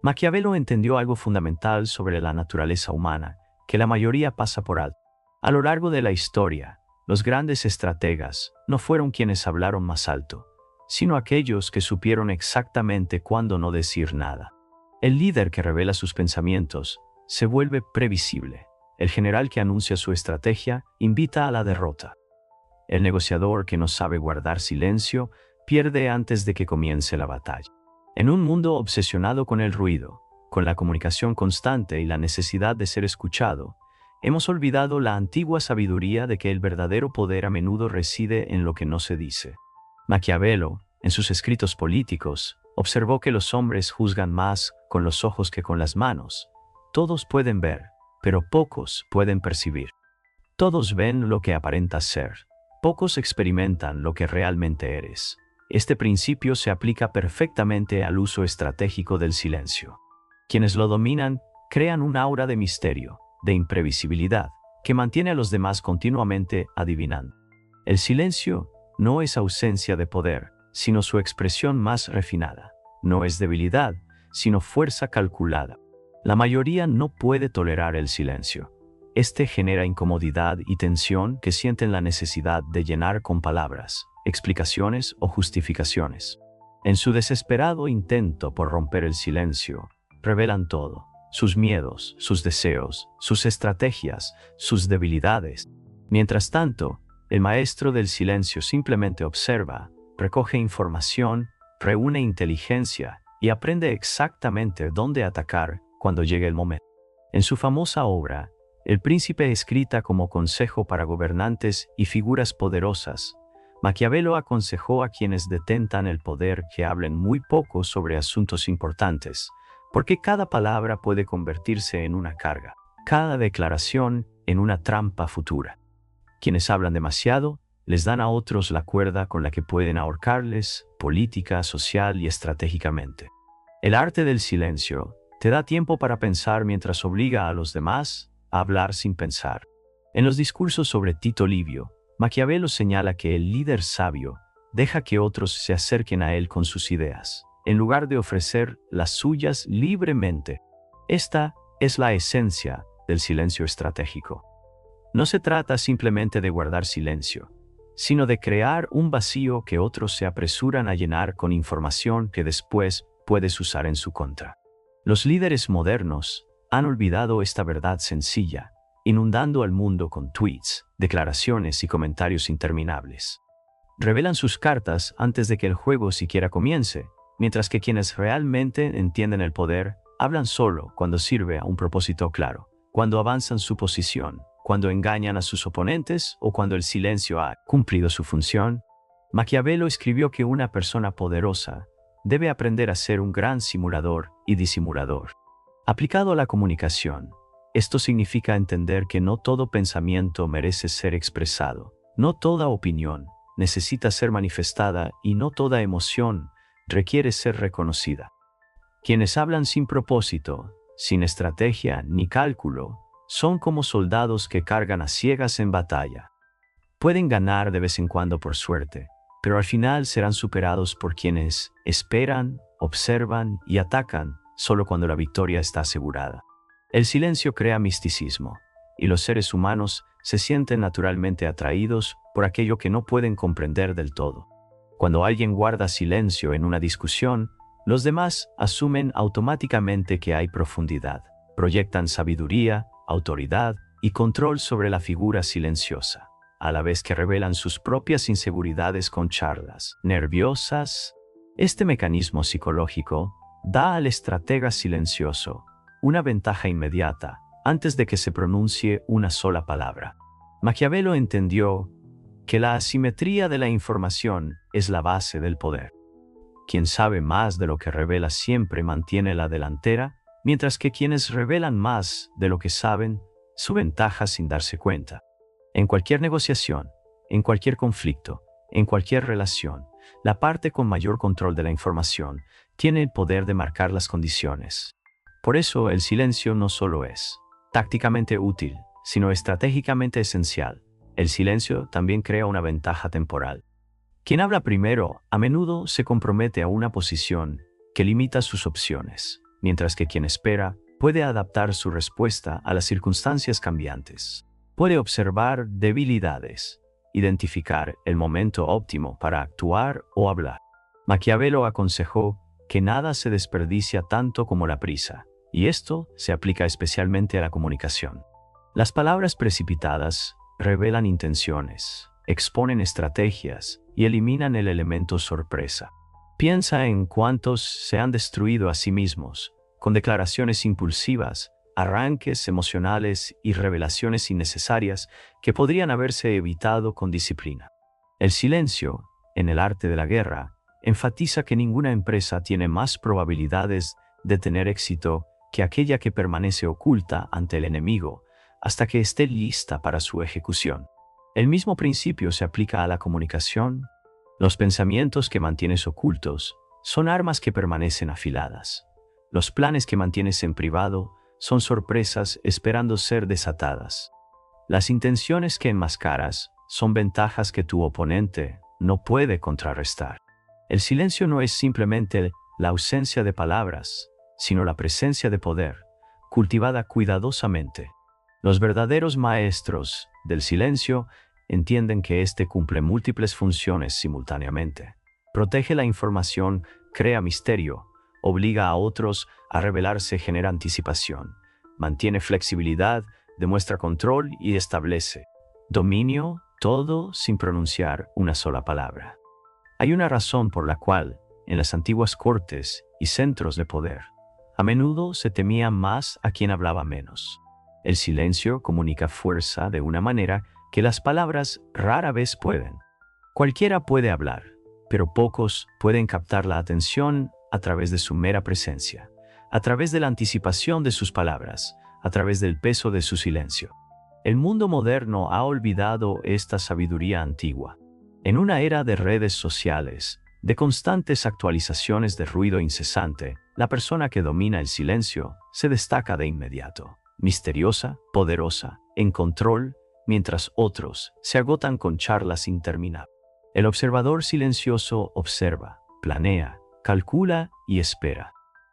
Maquiavelo entendió algo fundamental sobre la naturaleza humana, que la mayoría pasa por alto. A lo largo de la historia, los grandes estrategas no fueron quienes hablaron más alto, sino aquellos que supieron exactamente cuándo no decir nada. El líder que revela sus pensamientos se vuelve previsible. El general que anuncia su estrategia invita a la derrota. El negociador que no sabe guardar silencio pierde antes de que comience la batalla. En un mundo obsesionado con el ruido, con la comunicación constante y la necesidad de ser escuchado, hemos olvidado la antigua sabiduría de que el verdadero poder a menudo reside en lo que no se dice. Maquiavelo, en sus escritos políticos, observó que los hombres juzgan más con los ojos que con las manos. Todos pueden ver, pero pocos pueden percibir. Todos ven lo que aparentas ser. Pocos experimentan lo que realmente eres. Este principio se aplica perfectamente al uso estratégico del silencio. Quienes lo dominan crean un aura de misterio, de imprevisibilidad, que mantiene a los demás continuamente adivinando. El silencio no es ausencia de poder, sino su expresión más refinada. No es debilidad, sino fuerza calculada. La mayoría no puede tolerar el silencio. Este genera incomodidad y tensión que sienten la necesidad de llenar con palabras, explicaciones o justificaciones. En su desesperado intento por romper el silencio, revelan todo: sus miedos, sus deseos, sus estrategias, sus debilidades. Mientras tanto, el maestro del silencio simplemente observa, recoge información, reúne inteligencia y aprende exactamente dónde atacar cuando llegue el momento. En su famosa obra, El Príncipe, escrita como consejo para gobernantes y figuras poderosas, Maquiavelo aconsejó a quienes detentan el poder que hablen muy poco sobre asuntos importantes, porque cada palabra puede convertirse en una carga, cada declaración en una trampa futura. Quienes hablan demasiado les dan a otros la cuerda con la que pueden ahorcarles, política, social y estratégicamente. El arte del silencio te da tiempo para pensar mientras obliga a los demás a hablar sin pensar. En los discursos sobre Tito Livio, Maquiavelo señala que el líder sabio deja que otros se acerquen a él con sus ideas, en lugar de ofrecer las suyas libremente. Esta es la esencia del silencio estratégico. No se trata simplemente de guardar silencio, sino de crear un vacío que otros se apresuran a llenar con información que después puedes usar en su contra. Los líderes modernos han olvidado esta verdad sencilla, inundando al mundo con tweets, declaraciones y comentarios interminables. Revelan sus cartas antes de que el juego siquiera comience, mientras que quienes realmente entienden el poder hablan solo cuando sirve a un propósito claro, cuando avanzan su posición, cuando engañan a sus oponentes o cuando el silencio ha cumplido su función. Maquiavelo escribió que una persona poderosa debe aprender a ser un gran simulador y disimulador. Aplicado a la comunicación, esto significa entender que no todo pensamiento merece ser expresado, no toda opinión necesita ser manifestada y no toda emoción requiere ser reconocida. Quienes hablan sin propósito, sin estrategia ni cálculo, son como soldados que cargan a ciegas en batalla. Pueden ganar de vez en cuando por suerte, pero al final serán superados por quienes esperan, observan y atacan solo cuando la victoria está asegurada. El silencio crea misticismo, y los seres humanos se sienten naturalmente atraídos por aquello que no pueden comprender del todo. Cuando alguien guarda silencio en una discusión, los demás asumen automáticamente que hay profundidad, proyectan sabiduría, autoridad y control sobre la figura silenciosa, a la vez que revelan sus propias inseguridades con charlas nerviosas. Este mecanismo psicológico da al estratega silencioso una ventaja inmediata antes de que se pronuncie una sola palabra. Maquiavelo entendió que la asimetría de la información es la base del poder. Quien sabe más de lo que revela siempre mantiene la delantera, mientras que quienes revelan más de lo que saben, su ventaja sin darse cuenta. En cualquier negociación, en cualquier conflicto, en cualquier relación, la parte con mayor control de la información tiene el poder de marcar las condiciones. Por eso el silencio no solo es tácticamente útil, sino estratégicamente esencial. El silencio también crea una ventaja temporal. Quien habla primero a menudo se compromete a una posición que limita sus opciones. mientras que quien espera puede adaptar su respuesta a las circunstancias cambiantes. Puede observar debilidades, identificar el momento óptimo para actuar o hablar. Maquiavelo aconsejó que nada se desperdicia tanto como la prisa, y esto se aplica especialmente a la comunicación. Las palabras precipitadas revelan intenciones, exponen estrategias y eliminan el elemento sorpresa. Piensa en cuántos se han destruido a sí mismos, con declaraciones impulsivas, arranques emocionales y revelaciones innecesarias que podrían haberse evitado con disciplina. El silencio, en el arte de la guerra, enfatiza que ninguna empresa tiene más probabilidades de tener éxito que aquella que permanece oculta ante el enemigo hasta que esté lista para su ejecución. El mismo principio se aplica a la comunicación. Los pensamientos que mantienes ocultos son armas que permanecen afiladas. Los planes que mantienes en privado son sorpresas esperando ser desatadas. Las intenciones que enmascaras son ventajas que tu oponente no puede contrarrestar. El silencio no es simplemente la ausencia de palabras, sino la presencia de poder, cultivada cuidadosamente. Los verdaderos maestros del silencio entienden que éste cumple múltiples funciones simultáneamente. Protege la información, crea misterio, obliga a otros a revelarse, genera anticipación, mantiene flexibilidad, demuestra control y establece dominio, todo sin pronunciar una sola palabra. Hay una razón por la cual, en las antiguas cortes y centros de poder, a menudo se temía más a quien hablaba menos. El silencio comunica fuerza de una manera que las palabras rara vez pueden. Cualquiera puede hablar, pero pocos pueden captar la atención a través de su mera presencia, a través de la anticipación de sus palabras, a través del peso de su silencio. El mundo moderno ha olvidado esta sabiduría antigua. En una era de redes sociales, de constantes actualizaciones de ruido incesante, la persona que domina el silencio se destaca de inmediato, misteriosa, poderosa, en control, mientras otros se agotan con charlas interminables. El observador silencioso observa, planea, calcula y espera.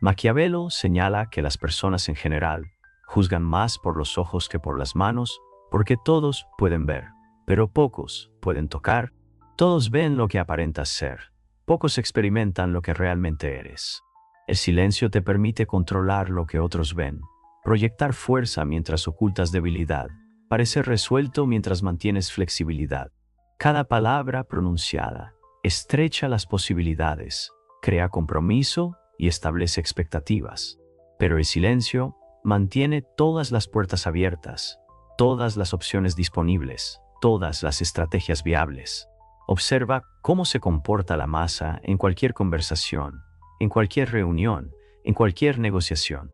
Maquiavelo señala que las personas en general juzgan más por los ojos que por las manos, porque todos pueden ver, pero pocos pueden tocar. Todos ven lo que aparentas ser, pocos experimentan lo que realmente eres. El silencio te permite controlar lo que otros ven, proyectar fuerza mientras ocultas debilidad, parecer resuelto mientras mantienes flexibilidad. Cada palabra pronunciada estrecha las posibilidades, crea compromiso y establece expectativas. Pero el silencio mantiene todas las puertas abiertas, todas las opciones disponibles, todas las estrategias viables. Observa cómo se comporta la masa en cualquier conversación, en cualquier reunión, en cualquier negociación.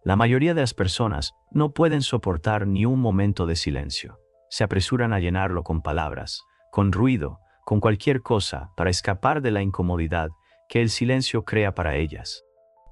La mayoría de las personas no pueden soportar ni un momento de silencio. Se apresuran a llenarlo con palabras, con ruido, con cualquier cosa para escapar de la incomodidad que el silencio crea para ellas.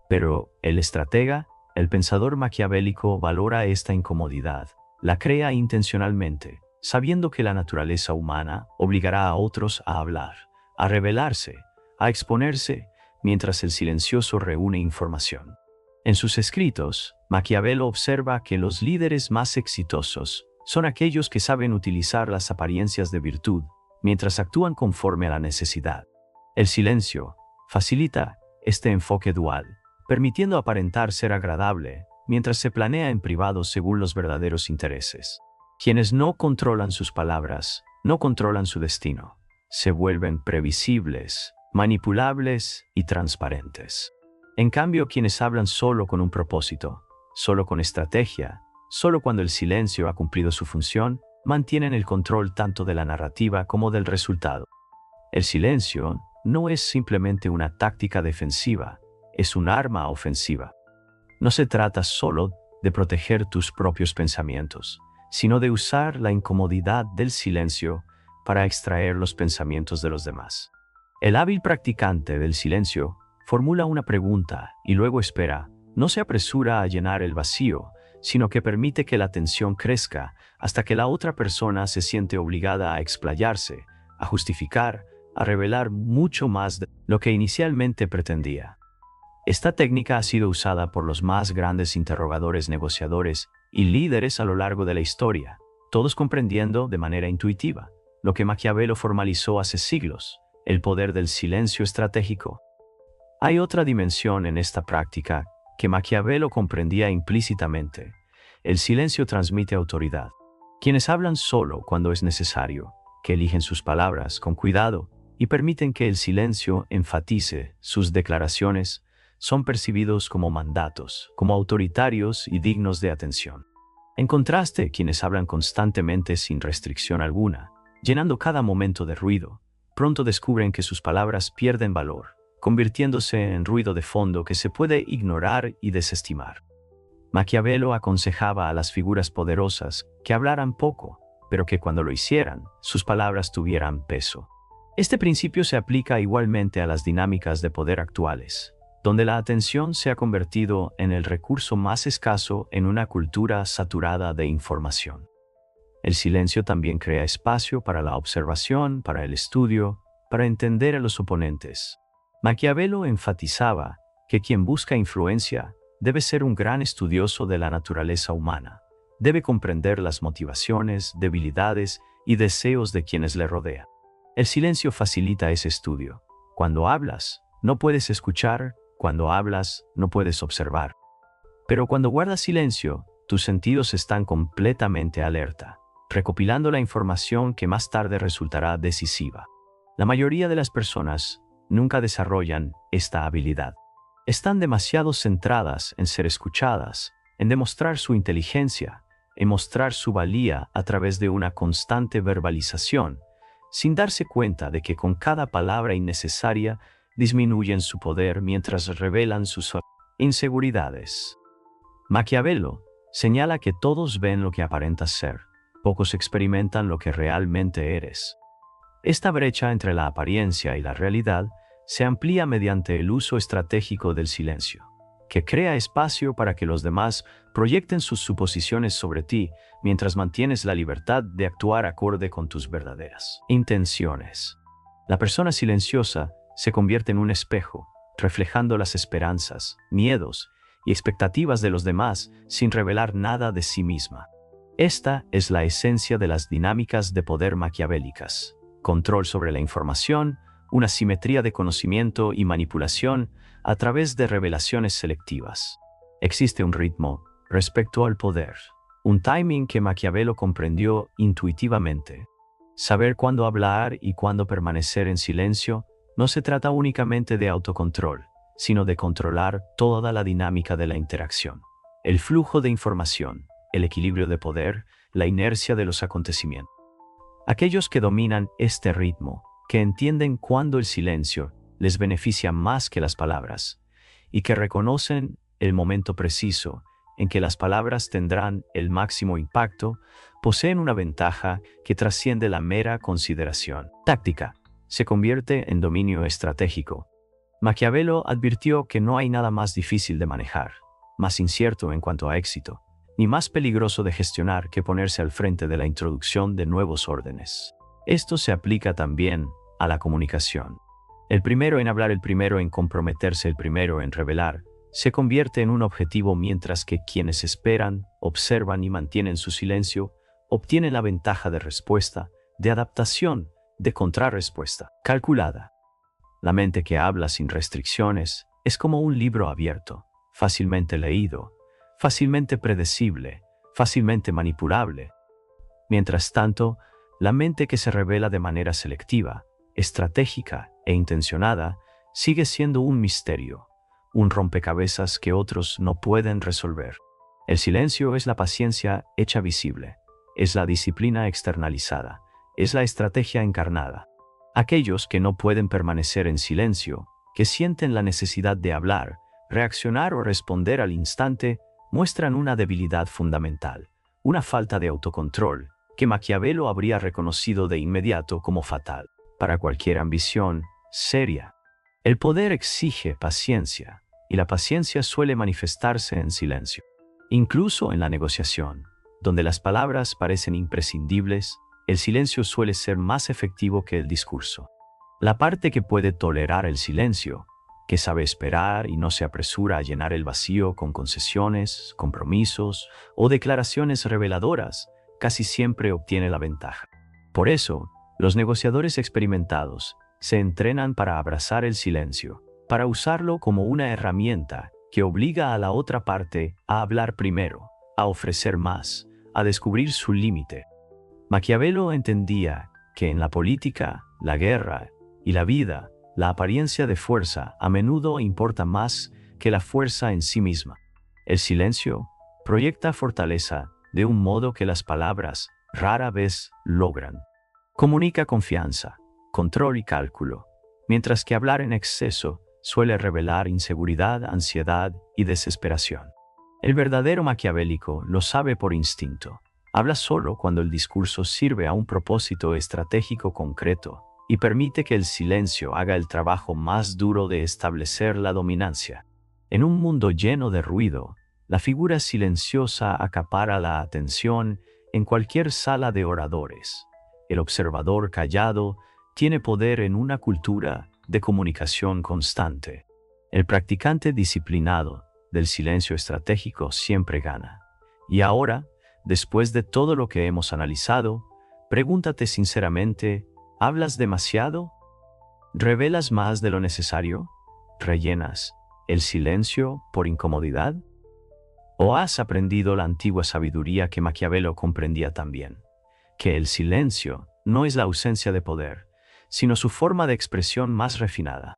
Pero el estratega, el pensador maquiavélico, valora esta incomodidad, la crea intencionalmente, sabiendo que la naturaleza humana obligará a otros a hablar, a revelarse, a exponerse, mientras el silencioso reúne información. En sus escritos, Maquiavelo observa que los líderes más exitosos son aquellos que saben utilizar las apariencias de virtud, mientras actúan conforme a la necesidad. El silencio facilita este enfoque dual, permitiendo aparentar ser agradable, mientras se planea en privado según los verdaderos intereses. Quienes no controlan sus palabras, no controlan su destino. Se vuelven previsibles, manipulables y transparentes. En cambio, quienes hablan solo con un propósito, solo con estrategia, solo cuando el silencio ha cumplido su función, mantienen el control tanto de la narrativa como del resultado. El silencio no es simplemente una táctica defensiva, es un arma ofensiva. No se trata solo de proteger tus propios pensamientos, sino de usar la incomodidad del silencio para extraer los pensamientos de los demás. El hábil practicante del silencio formula una pregunta y luego espera, no se apresura a llenar el vacío, sino que permite que la tensión crezca hasta que la otra persona se siente obligada a explayarse, a justificar, a revelar mucho más de lo que inicialmente pretendía. Esta técnica ha sido usada por los más grandes interrogadores, negociadores y líderes a lo largo de la historia, todos comprendiendo de manera intuitiva lo que Maquiavelo formalizó hace siglos: el poder del silencio estratégico. Hay otra dimensión en esta práctica que Maquiavelo comprendía implícitamente: el silencio transmite autoridad. Quienes hablan solo cuando es necesario, que eligen sus palabras con cuidado y permiten que el silencio enfatice sus declaraciones, son percibidos como mandatos, como autoritarios y dignos de atención. En contraste, quienes hablan constantemente sin restricción alguna, llenando cada momento de ruido, pronto descubren que sus palabras pierden valor, convirtiéndose en ruido de fondo que se puede ignorar y desestimar. Maquiavelo aconsejaba a las figuras poderosas que hablaran poco, pero que cuando lo hicieran, sus palabras tuvieran peso. Este principio se aplica igualmente a las dinámicas de poder actuales, donde la atención se ha convertido en el recurso más escaso en una cultura saturada de información. El silencio también crea espacio para la observación, para el estudio, para entender a los oponentes. Maquiavelo enfatizaba que quien busca influencia debe ser un gran estudioso de la naturaleza humana, debe comprender las motivaciones, debilidades y deseos de quienes le rodean. El silencio facilita ese estudio. Cuando hablas, no puedes escuchar; cuando hablas, no puedes observar. Pero cuando guardas silencio, tus sentidos están completamente alerta, recopilando la información que más tarde resultará decisiva. La mayoría de las personas nunca desarrollan esta habilidad. Están demasiado centradas en ser escuchadas, en demostrar su inteligencia, en mostrar su valía a través de una constante verbalización, sin darse cuenta de que con cada palabra innecesaria disminuyen su poder mientras revelan sus inseguridades. Maquiavelo señala que todos ven lo que aparentas ser, pocos experimentan lo que realmente eres. Esta brecha entre la apariencia y la realidad se amplía mediante el uso estratégico del silencio, que crea espacio para que los demás proyecten sus suposiciones sobre ti, mientras mantienes la libertad de actuar acorde con tus verdaderas intenciones. La persona silenciosa se convierte en un espejo, reflejando las esperanzas, miedos y expectativas de los demás sin revelar nada de sí misma. Esta es la esencia de las dinámicas de poder maquiavélicas: control sobre la información, una simetría de conocimiento y manipulación a través de revelaciones selectivas. Existe un ritmo respecto al poder, un timing que Maquiavelo comprendió intuitivamente. Saber cuándo hablar y cuándo permanecer en silencio no se trata únicamente de autocontrol, sino de controlar toda la dinámica de la interacción, el flujo de información, el equilibrio de poder, la inercia de los acontecimientos. Aquellos que dominan este ritmo, que entienden cuándo el silencio les beneficia más que las palabras, y que reconocen el momento preciso en que las palabras tendrán el máximo impacto, poseen una ventaja que trasciende la mera consideración táctica. Se convierte en dominio estratégico. Maquiavelo advirtió que no hay nada más difícil de manejar, más incierto en cuanto a éxito, ni más peligroso de gestionar que ponerse al frente de la introducción de nuevos órdenes. Esto se aplica también a la comunicación. El primero en hablar, el primero en comprometerse, el primero en revelar, se convierte en un objetivo, mientras que quienes esperan, observan y mantienen su silencio obtienen la ventaja de respuesta, de adaptación, de contrarrespuesta calculada. La mente que habla sin restricciones es como un libro abierto, fácilmente leído, fácilmente predecible, fácilmente manipulable. Mientras tanto, la mente que se revela de manera selectiva, estratégica e intencionada sigue siendo un misterio, un rompecabezas que otros no pueden resolver. El silencio es la paciencia hecha visible, es la disciplina externalizada, es la estrategia encarnada. Aquellos que no pueden permanecer en silencio, que sienten la necesidad de hablar, reaccionar o responder al instante, muestran una debilidad fundamental, una falta de autocontrol, que Maquiavelo habría reconocido de inmediato como fatal para cualquier ambición seria. El poder exige paciencia, y la paciencia suele manifestarse en silencio. Incluso en la negociación, donde las palabras parecen imprescindibles, el silencio suele ser más efectivo que el discurso. La parte que puede tolerar el silencio, que sabe esperar y no se apresura a llenar el vacío con concesiones, compromisos o declaraciones reveladoras, casi siempre obtiene la ventaja. Por eso, los negociadores experimentados se entrenan para abrazar el silencio, para usarlo como una herramienta que obliga a la otra parte a hablar primero, a ofrecer más, a descubrir su límite. Maquiavelo entendía que en la política, la guerra y la vida, la apariencia de fuerza a menudo importa más que la fuerza en sí misma. El silencio proyecta fortaleza de un modo que las palabras rara vez logran. Comunica confianza, control y cálculo, mientras que hablar en exceso suele revelar inseguridad, ansiedad y desesperación. El verdadero maquiavélico lo sabe por instinto. Habla solo cuando el discurso sirve a un propósito estratégico concreto y permite que el silencio haga el trabajo más duro de establecer la dominancia. En un mundo lleno de ruido, la figura silenciosa acapara la atención en cualquier sala de oradores. El observador callado tiene poder en una cultura de comunicación constante. El practicante disciplinado del silencio estratégico siempre gana. Y ahora, después de todo lo que hemos analizado, pregúntate sinceramente, ¿hablas demasiado? ¿Revelas más de lo necesario? ¿Rellenas el silencio por incomodidad? ¿O has aprendido la antigua sabiduría que Maquiavelo comprendía también? Que el silencio no es la ausencia de poder, sino su forma de expresión más refinada.